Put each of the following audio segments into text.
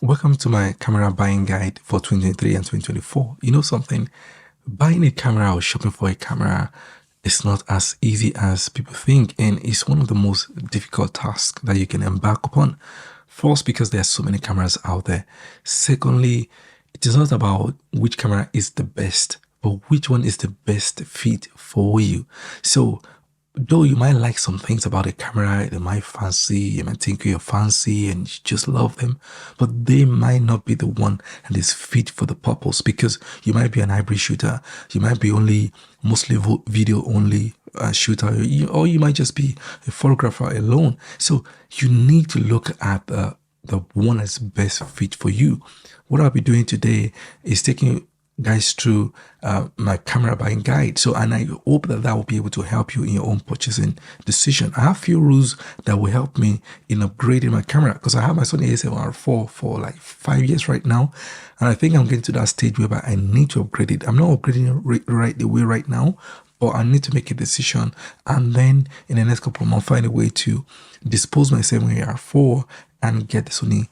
Welcome to my camera buying guide for 2023 and 2024. You know something? Buying a camera or shopping for a camera is not as easy as people think, and it's one of the most difficult tasks that you can embark upon. First, because there are so many cameras out there. Secondly, it is not about which camera is the best, but which one is the best fit for you. So though you might like some things about a camera, they might fancy, you might think you're fancy and you just love them, but they might not be the one that is fit for the purpose, because you might be an hybrid shooter, you might be only mostly video only shooter, or you might just be a photographer alone. So you need to look at the one that's best fit for you. What I'll be doing today is taking guys through my camera buying guide. So, and I hope that that will be able to help you in your own purchasing decision. I have a few rules that will help me in upgrading my camera, because I have my Sony A7R4 for like 5 years right now. And I think I'm getting to that stage where I need to upgrade it. I'm not upgrading it right the way right now, but I need to make a decision. And then in the next couple of months, find a way to dispose my 7AR4 and get the Sony,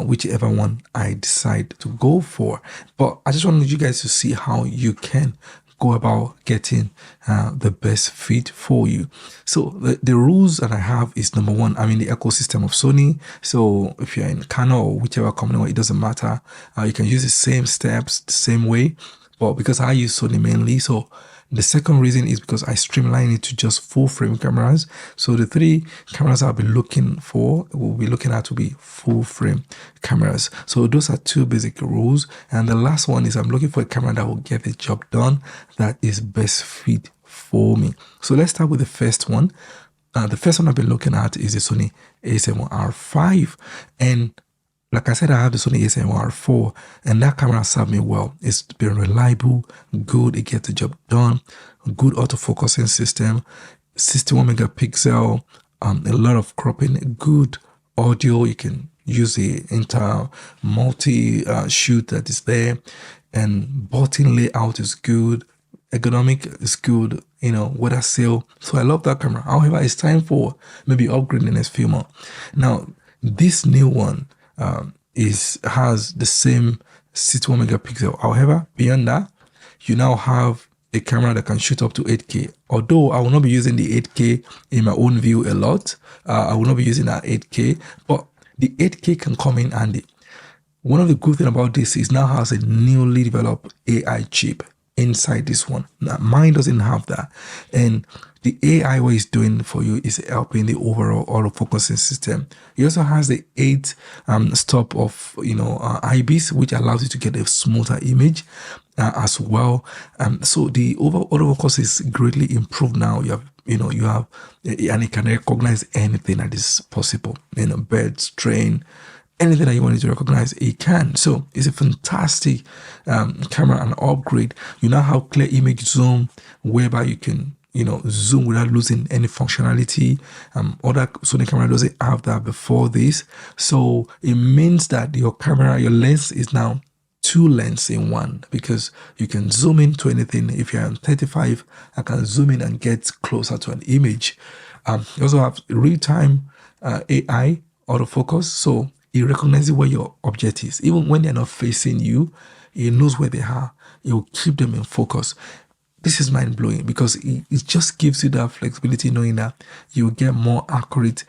whichever one I decide to go for. But I just wanted you guys to see how you can go about getting the best fit for you. So the rules that I have is, number one, I'm in the ecosystem of Sony. So if you're in Canon or whichever company, it doesn't matter. You can use the same steps, the same way. But because I use Sony mainly, so the second reason is because I streamline it to just full frame cameras. So the three cameras I'll be looking for, we'll be looking at to be full frame cameras. So those are two basic rules. And the last one is I'm looking for a camera that will get the job done, that is best fit for me. So let's start with the first one. The first one I've been looking at is the Sony A7R5. And like I said, I have the Sony A7R4, and that camera served me well. It's been reliable, good, it gets the job done, good autofocusing system, 61 megapixel, a lot of cropping, good audio. You can use the entire multi shoot that is there, and button layout is good, ergonomic is good, weather seal. So I love that camera. However, it's time for maybe upgrading the next few months. Now, this new one has the same 61 megapixel. However, beyond that, you now have a camera that can shoot up to 8K. Although I will not be using the 8K in my own view a lot, I will not be using that 8K, but the 8K can come in handy. One of the good things about this is now has a newly developed AI chip inside this one. Now, mine doesn't have that, and the AI what it's doing for you is helping the overall autofocusing system. It also has the 8 stop of IBIS, which allows you to get a smoother image as well. So the overall autofocus is greatly improved now. You have and it can recognize anything that is possible. Birds, train, anything that you wanted to recognize, it can. So it's a fantastic camera and upgrade. You now have clear image zoom, whereby you can zoom without losing any functionality. Other Sony camera doesn't have that before this. So it means that your lens is now 2 lenses in one, because you can zoom into anything. If you're on 35, I can zoom in and get closer to an image. You also have real-time AI autofocus. So it recognizes where your object is. Even when they're not facing you, it knows where they are. It will keep them in focus. This is mind-blowing, because it just gives you that flexibility, knowing that you get more accurate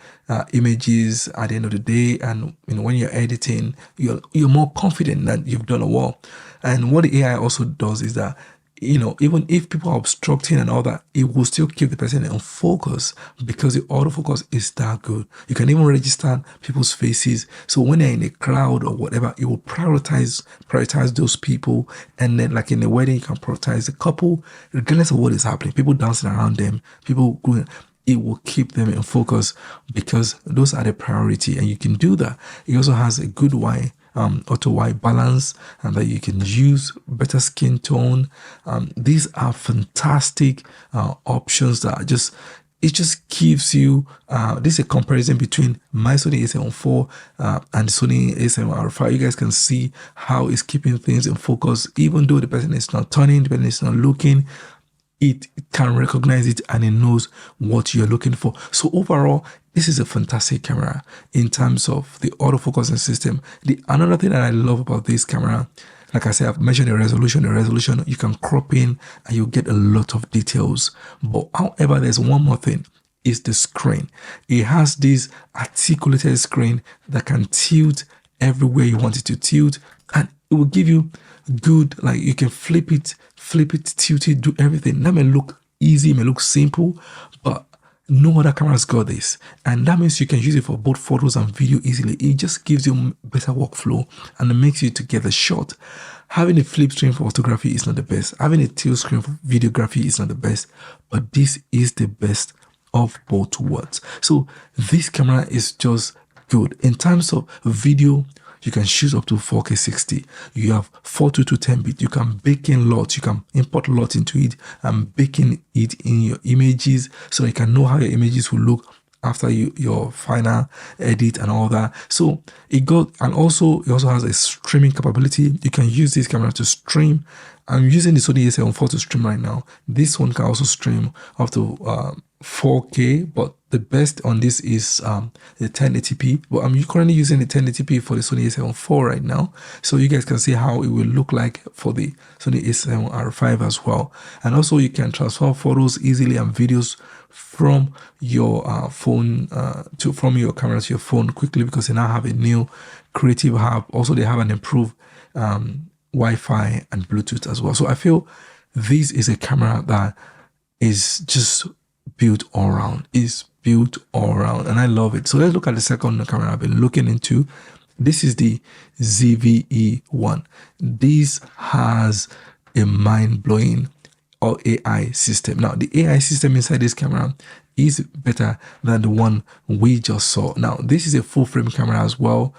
images at the end of the day. And when you're editing, you're more confident that you've done a well. And what the AI also does is that even if people are obstructing and all that, it will still keep the person in focus, because the autofocus is that good. You can even register people's faces. So when they're in a crowd or whatever, it will prioritize those people. And then, like in a wedding, you can prioritize the couple, regardless of what is happening. People dancing around them, people going. It will keep them in focus, because those are the priority, and you can do that. It also has a good auto white balance, and that you can use better skin tone. These are fantastic options that it just gives you this is a comparison between my Sony A7 IV and Sony A7R5. You guys can see how it's keeping things in focus, even though the person is not turning, the person is not looking. it can recognize it and it knows what you're looking for. So overall, this is a fantastic camera in terms of the autofocusing system. The another thing that I love about this camera, like I said, I've mentioned the resolution. The resolution you can crop in and you get a lot of details. But however, there's one more thing is the screen. It has this articulated screen that can tilt everywhere you want it to tilt, and it will give you good, like you can flip it, tilt it, do everything. That may look easy, may look simple, but no other camera's got this. And that means you can use it for both photos and video easily. It just gives you better workflow and it makes you to get the shot. Having a flip screen for photography is not the best. Having a tilt screen for videography is not the best, but this is the best of both worlds. So this camera is just good. In terms of video, you can shoot up to 4K 60. You have 422 10-bit. You can bake in LUTs. You can import LUT into it and bake in it in your images so you can know how your images will look after your final edit and all that. So it also has a streaming capability. You can use this camera to stream. I'm using the Sony A7 IV to stream right now. This one can also stream up to 4K, but the best on this is the 1080p. But I'm currently using the 1080p for the Sony A7 IV right now, so you guys can see how it will look like for the Sony A7R5 as well. And also you can transfer photos easily and videos from your phone from your camera to your phone quickly, because they now have a new creative hub. Also they have an improved Wi-Fi and Bluetooth as well. So I feel this is a camera that is just built all around. It's built all around and I love it. So let's look at the second camera I've been looking into. This is the ZVE1. This has a mind-blowing AI system. Now the AI system inside this camera is better than the one we just saw. Now this is a full frame camera as well,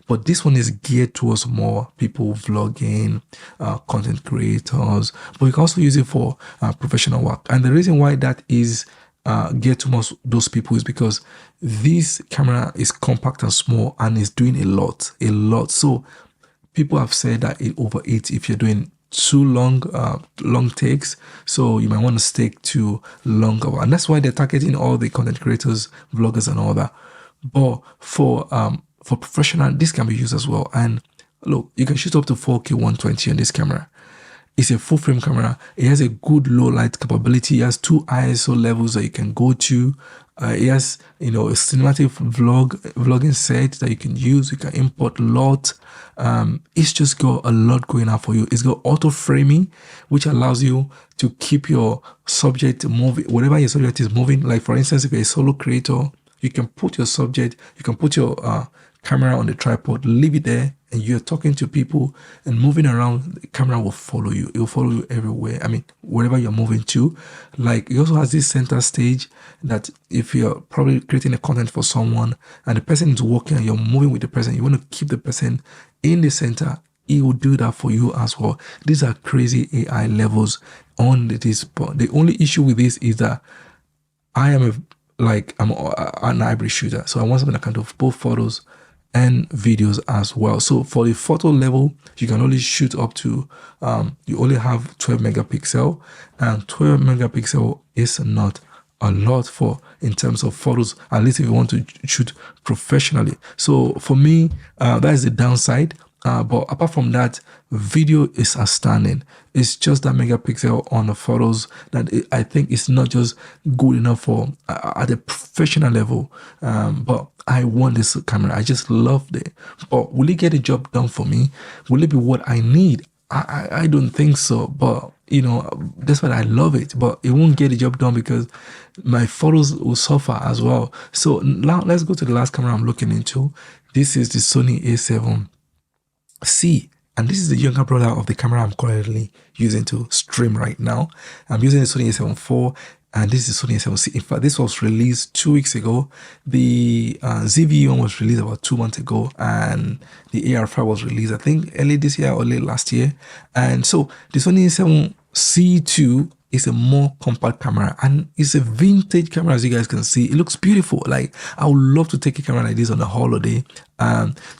but this one is geared towards more people vlogging, content creators, but you can also use it for professional work. And the reason why that is geared towards those people is because this camera is compact and small and is doing a lot. So people have said that it overeats if you're doing too long takes, so you might want to stick to longer, and that's why they're targeting all the content creators, vloggers and all that. But for professional, this can be used as well. And look, you can shoot up to 4K 120 on this camera. It's a full frame camera. It has a good low light capability. It has 2 ISO levels that you can go to. It has, a cinematic vlogging set that you can use. You can import LUT. It's just got a lot going on for you. It's got auto framing, which allows you to keep your subject moving, whatever your subject is moving. Like for instance, if you're a solo creator, you can put your subject, you can put your camera on the tripod, leave it there, and you're talking to people and moving around, the camera will follow you. It will follow you everywhere. I mean, wherever you're moving to. Like, it also has this center stage that if you're probably creating a content for someone and the person is walking and you're moving with the person, you want to keep the person in the center, it will do that for you as well. These are crazy AI levels on this. But the only issue with this is that I'm an hybrid shooter, so I want something that can do both photos and videos as well. So for the photo level, you can only shoot up to you only have 12 megapixel, and 12 megapixel is not a lot for in terms of photos, at least if you want to shoot professionally. So for me, that is the downside. But apart from that, video is outstanding. It's just that megapixel on the photos that I think it's not just good enough for at a professional level. But I want this camera. I just loved it. But will it get the job done for me? Will it be what I need? I don't think so. But that's why I love it. But it won't get the job done because my photos will suffer as well. So now let's go to the last camera I'm looking into. This is the Sony A7C, and this is the younger brother of the camera I'm currently using to stream right now. I'm using the Sony A7 IV, and this is Sony A7C. In fact, this was released 2 weeks ago. The ZV1 was released about 2 months ago, and the AR5 was released, I think, early this year or late last year. And so the Sony A7C2 it's a more compact camera, and it's a vintage camera. As you guys can see, it looks beautiful. Like, I would love to take a camera like this on a holiday,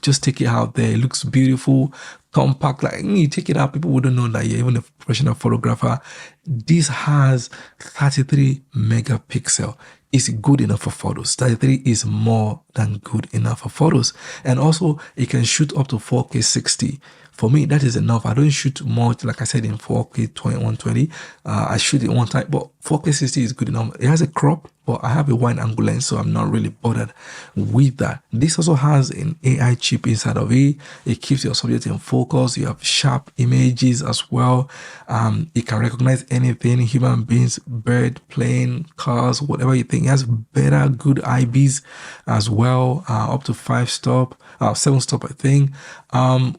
just take it out there. It looks beautiful, compact. Like, you take it out, people wouldn't know that you're even a professional photographer. This has 33 megapixel. Is good enough for photos. 33 is more than good enough for photos. And also, it can shoot up to 4K 60. For me, that is enough. I don't shoot much, like I said, in 4K 2120. I shoot it one time, but 4K 60 is good enough. It has a crop, but I have a wide angle lens, so I'm not really bothered with that. This also has an AI chip inside of it. It keeps your subject in focus. You have sharp images as well. It can recognize anything, human beings, bird, plane, cars, whatever you think. It has better, good IBs as well, up to 5-stop, 7-stop, I think.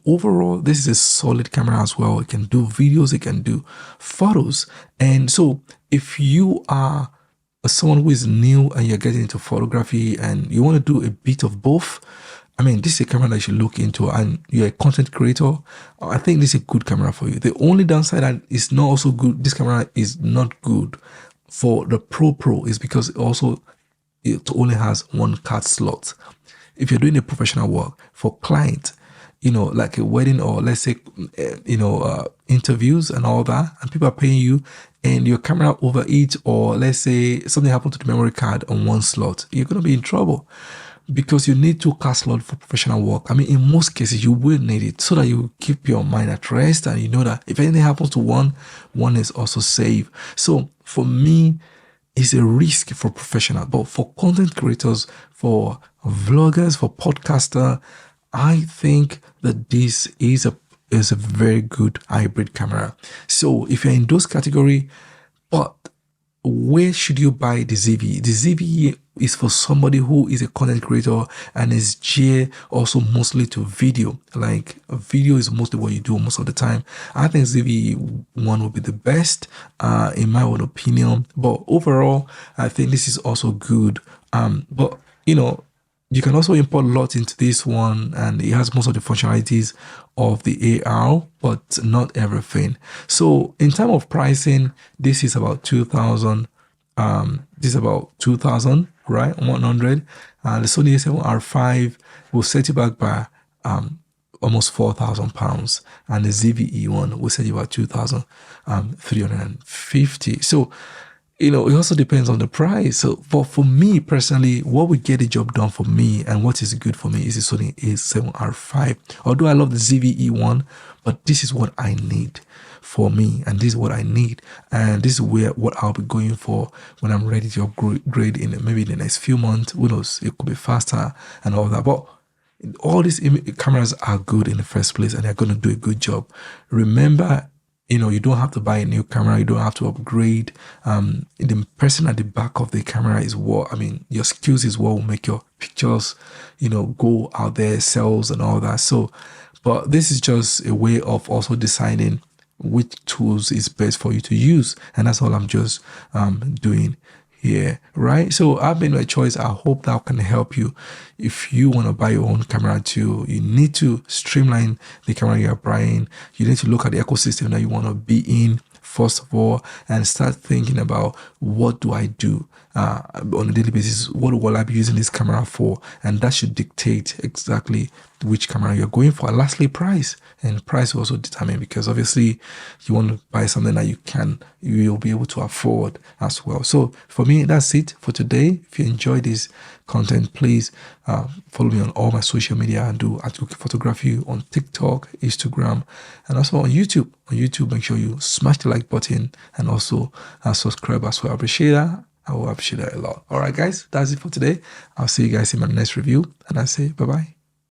Overall, this is a solid camera as well. It can do videos, it can do photos. And so if you are someone who is new and you're getting into photography and you want to do a bit of both, I mean, this is a camera that you should look into, and you're a content creator, I think this is a good camera for you. The only downside that is not also good, this camera is not good for the Pro is because it only has one card slot. If you're doing a professional work for client, like a wedding, or let's say, interviews and all that, and people are paying you and your camera overheats, or let's say something happened to the memory card on one slot, you're going to be in trouble, because you need 2 card slots for professional work. I mean, in most cases, you will need it so that you keep your mind at rest, and you know that if anything happens to one is also safe. So for me, it's a risk for professionals, but for content creators, for vloggers, for podcaster, I think that this is a very good hybrid camera. So if you're in those category, but where should you buy the ZVE? The ZVE is for somebody who is a content creator and is geared also mostly to video. Like, video is mostly what you do most of the time. I think ZVE 1 would be the best, in my own opinion. But overall, I think this is also good. But you can also import LUT into this one, and it has most of the functionalities of the AR, but not everything. So in terms of pricing, this is about 2,000. This is about 2,000, right? 100. The Sony A7R5 will set you back by almost £4,000, and the ZVE one will set you about 2,350. So it also depends on the price. So for me personally, what would get the job done for me and what is good for me is the Sony A7R5. Although I love the ZVE one, but this is what I need for me, and this is what I need, and this is what I'll be going for when I'm ready to upgrade in maybe the next few months. Who knows? It could be faster and all that, but all these cameras are good in the first place, and they're going to do a good job. Remember, you don't have to buy a new camera. You don't have to upgrade. The person at the back of the camera is your skills is what will make your pictures, go out there, sales and all that. So, but this is just a way of also deciding which tools is best for you to use. And that's all I'm just doing here, right? So I've made my choice. I hope that can help you. If you want to buy your own camera too, you need to streamline the camera you're buying. You need to look at the ecosystem that you want to be in first of all, and start thinking about, what do I do on a daily basis? What will I be using this camera for? And that should dictate exactly which camera you're going for. And lastly, price. And price will also determine, because obviously you want to buy something that you'll be able to afford as well. So for me, that's it for today. If you enjoy this content, please follow me on all my social media and do photography on TikTok, Instagram, and also on YouTube. On YouTube, make sure you smash the like button and also subscribe as well. I appreciate that. I will appreciate that a lot. All right, guys, that's it for today. I'll see you guys in my next review, and I say bye-bye.